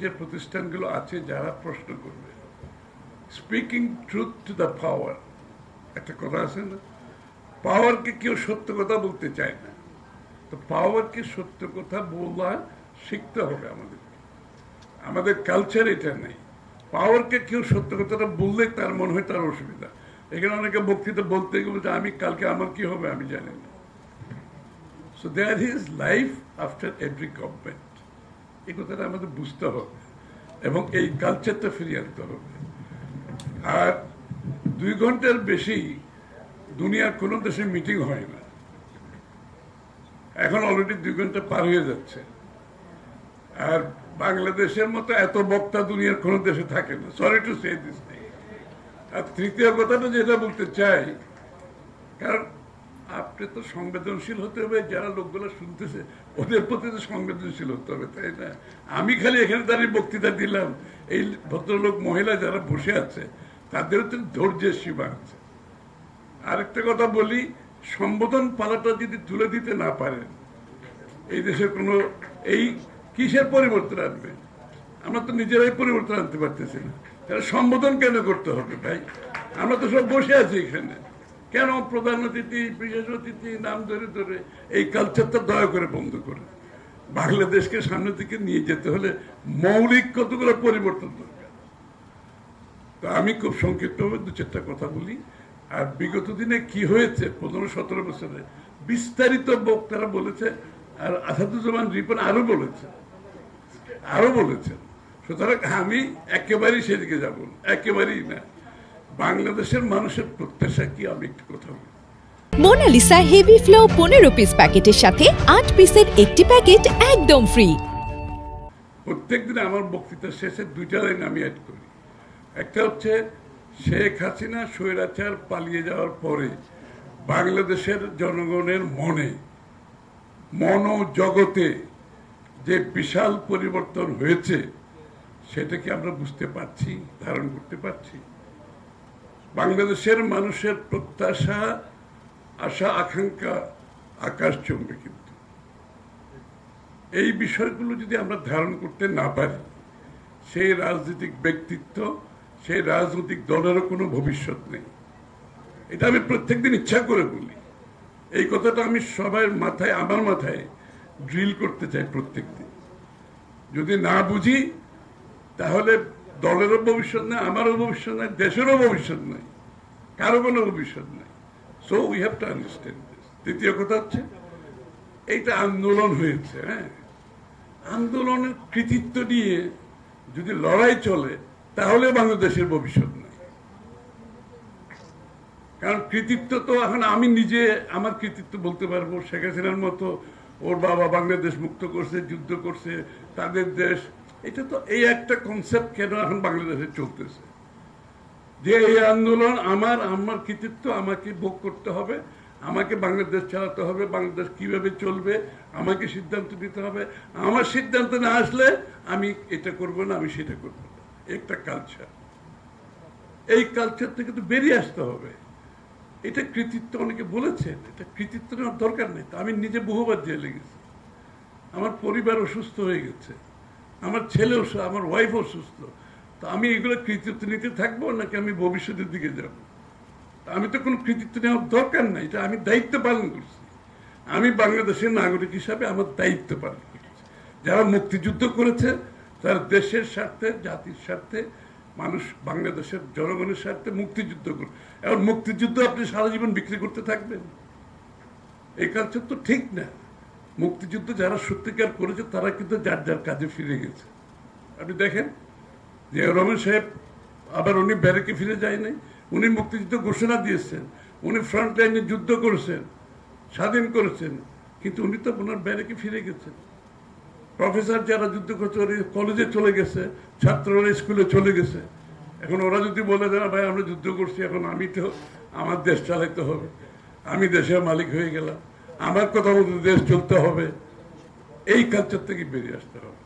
যে প্রতিষ্ঠানগুলো আছে যারা প্রশ্ন করবে, speaking truth to the power, একটা কথা আছে না, পাওয়ারকে কেউ সত্য কথা বলতে চায় না, তো পাওয়ারকে সত্য কথা বলা শিখতে হবে আমাদের কালচার এটা নেই। পাওয়ারকে কেউ সত্য কথাটা বললে তার মনে হয় তার অসুবিধা। এখানে অনেকে বক্তৃতা বলতে গেলে আমি কালকে আমার কি হবে আমি জানি না। So there is life after every government, এই কথাটা আমাদের বুঝতে হবে এবং এই কালচারটা ফিরিয়ে আনতে হবে। আর 2 ঘন্টার বেশি দুনিয়ার কোনো দেশে মিটিং হয় না, এখন অলরেডি 2 ঘন্টা পার হয়ে যাচ্ছে। আর বাংলাদেশের মতো এত বক্তা দুনিয়ার কোন দেশে থাকে না, সরি টু সে দিস। আর তৃতীয় কথাটা যেটা বলতে চাই, কারণ আপনি তো সংবেদনশীল হতে হবে, যারা লোকগুলো শুনতেছে ওদের প্রতি তো সংবেদনশীল হতে হবে, তাই না? আমি খালি এখানে দাঁড়িয়ে বক্তৃতা দিলাম, এই ভদ্রলোক মহিলা যারা বসে আছে তাদেরও তো ধৈর্যের সীমা আছে। আরেকটা কথা বলি, সম্বোধন পালাটা যদি তুলে দিতে না পারেন এই দেশের কোনো এই কিসের পরিবর্তন আনবে? আমরা তো নিজেরাই পরিবর্তন আনতে পারতেছি না, তাহলে সম্বোধন কেন করতে হবে ভাই? আমরা তো সব বসে আছি এখানে, কেন প্রধান অতিথি বিশেষ অতিথি নাম ধরে ধরে? এই কালচারটা দয়া করে বন্ধ করে বাংলাদেশকে সামনের দিকে নিয়ে যেতে হলে মৌলিক কতগুলো পরিবর্তন দরকার। তো আমি খুব সংক্ষিপ্তভাবে 2-4টা কথা বলি। আর বিগত দিনে কি হয়েছে 15-17 বছরে বিস্তারিত বক্তারা বলেছে, আর আসাদুজ্জামান রিপন আরো বলেছেন। সুতরাং আমি একেবারেই সেদিকে যাব না, একেবারেই না। বাংলাদেশের মানুষের প্রত্যাশা কি, আমি একটু কথা বলি। মোনালিসা হেভি ফ্লো 15 পিস প্যাকেটের সাথে 8 পিসের একটি প্যাকেট একদম ফ্রি। প্রত্যেকদিন আমার বক্তৃতার শেষে 2টা লাইন আমি অ্যাড করি। একটা হচ্ছে, শেখ হাসিনা স্বৈরাচার পালিয়ে যাওয়ার পরে বাংলাদেশের জনগণের মনোজগতে যে বিশাল পরিবর্তন হয়েছে সেটা কি আমরা বুঝতে পারছি, ধারণ করতে পারছি? বাংলাদেশের মানুষের প্রত্যাশা, আশা, আকাঙ্ক্ষা আকাশচুম্বী, কিন্তু এই বিষয়গুলো যদি আমরা ধারণ করতে না পারি, সেই রাজনৈতিক ব্যক্তিত্ব, সেই রাজনৈতিক দলেরও কোনো ভবিষ্যৎ নেই। এটা আমি প্রত্যেকদিন ইচ্ছা করে বলি, এই কথাটা আমি সবার মাথায়, আমার মাথায় ড্রিল করতে চাই প্রত্যেকদিন। যদি না বুঝি তাহলে দলেরও ভবিষ্যৎ নেই, আমারও ভবিষ্যৎ নেই, দেশেরও ভবিষ্যৎ নেই, কারো কোনো ভবিষ্যৎ নেই। So we have to understand this. তৃতীয় কথা হচ্ছে, এইটা আন্দোলন হয়েছে, হ্যাঁ, আন্দোলনের কৃতিত্ব নিয়ে যদি লড়াই চলে তাহলে বাংলাদেশের ভবিষ্যৎ নেই। কারণ কৃতিত্ব তো এখন আমি নিজে আমার কৃতিত্ব বলতে পারবো, শেখ হাসিনার মতো ওর বাবা বাংলাদেশ মুক্ত করছে, যুদ্ধ করছে, তাদের দেশ, এটা তো এই একটা কনসেপ্ট কেন এখন বাংলাদেশে চলতেছে যে এই আন্দোলন আমার কৃতিত্ব আমাকে ভোগ করতে হবে, আমাকে বাংলাদেশ চালাতে হবে, বাংলাদেশ কিভাবে চলবে আমাকে সিদ্ধান্ত নিতে হবে, আমার সিদ্ধান্ত না আসলে আমি এটা করব না, আমি সেটা করবো না। একটা কালচার, এই কালচার থেকে তো বেরিয়ে আসতে হবে। এটা কৃতিত্ব, অনেকে বলেছেন এটা কৃতিত্ব নেওয়ার দরকার নেই। তো আমি নিজে বহুবার জেলে গেছি, আমার পরিবার অসুস্থ হয়ে গেছে, আমার ছেলে অসুস্থ, আমার ওয়াইফ অসুস্থ, তো আমি এগুলো কৃতিত্ব নিতে থাকবো নাকি আমি ভবিষ্যতের দিকে যাব? আমি তো কোনো কৃতিত্ব নেওয়ার দরকার নাই, এটা আমি দায়িত্ব পালন করছি। আমি বাংলাদেশের নাগরিক হিসাবে আমার দায়িত্ব পালন করছি। যারা মুক্তিযুদ্ধ করেছে তারা দেশের স্বার্থে, জাতির স্বার্থে, মানুষ বাংলাদেশের জনগণের স্বার্থে মুক্তিযুদ্ধ করে। এখন মুক্তিযুদ্ধ আপনি সারা জীবন বিক্রি করতে থাকবেন, এই কালচার তো ঠিক না। মুক্তিযুদ্ধ যারা সত্যিকার করেছে তারা কিন্তু যার যার কাজে ফিরে গেছে। আপনি দেখেন যে রহমান সাহেব আবার উনি ব্যারেকে ফিরে যায় নাই, উনি মুক্তিযুদ্ধ ঘোষণা দিয়েছেন, উনি ফ্রন্ট লাইনে যুদ্ধ করেছেন, স্বাধীন করেছেন, কিন্তু উনি তো ওনার ব্যারেকে ফিরে গেছেন। প্রফেসর যারা যুদ্ধ করছে ওরা কলেজে চলে গেছে, ছাত্ররা স্কুলে চলে গেছে। এখন ওরা যদি বলে দেয় ভাই আমরা যুদ্ধ করছি, এখন আমি তো আমার দেশ চালাইতে হবে, আমি দেশের মালিক হয়ে গেলাম, আমার কথা মতো দেশ চলতে হবে, এই কালচার থেকে বেরিয়ে আসতে হবে।